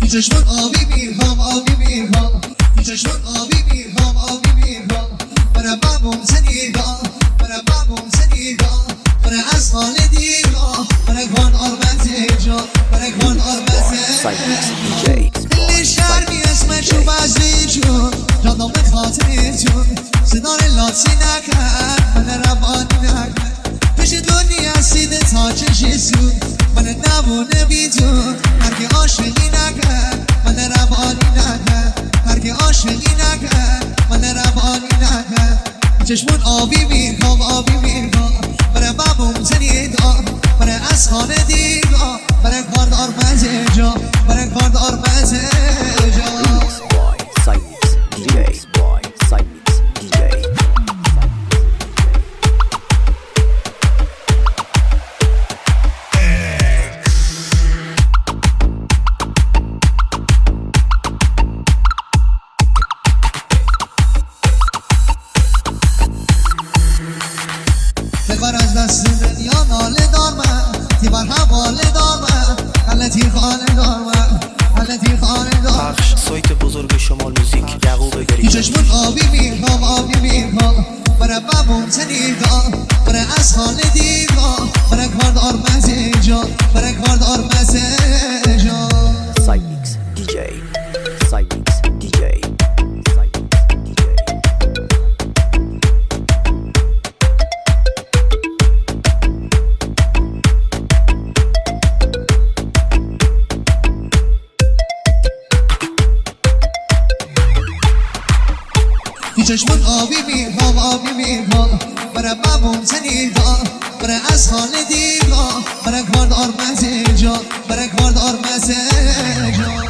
چشمون آبی میخوام آبی میخوام تو چشمون آبی میخوام آبی میخوام برای بابم سنیگاه برای بابم سنیگاه برای از حال دیگاه برای کن آرمت جا برای کن آرمت دل شرمی اسم چو بزی جون جانم به خاطر جون صدار لاتی نکرد من روانی نکرد پیش دنیا سیده تا چشی سود من نبونه بیدون هرگه عاشقی نکرد من روانی نکرد هرگه عاشقی نکرد من روانی نکرد چشمون آبی میخوام آبی میخوام برای بابم زنیدار برای از خانه دیگاه برای کاردار مزه جا برای کاردار مزه جا ببر از دست دنیا ناله دار من تیبر حواله دار من غلطی خانه دار من غلطی خانه دار پخش سایت بزرگ شمال موزیک یعقوب گری چشمون آبی میخوام آبی میخوام برای بابم سنیگاه برای از خانه دیگاه برای کاردار مزه جا برای کاردار مزه جا سایمیکس دیجی سایمیکس دیجی چشمون آبی میخوام آبی میخوام برای بابم سنیگاه برای از خانه دیگاه برای کاردار مزه جا برای کاردار مزه جا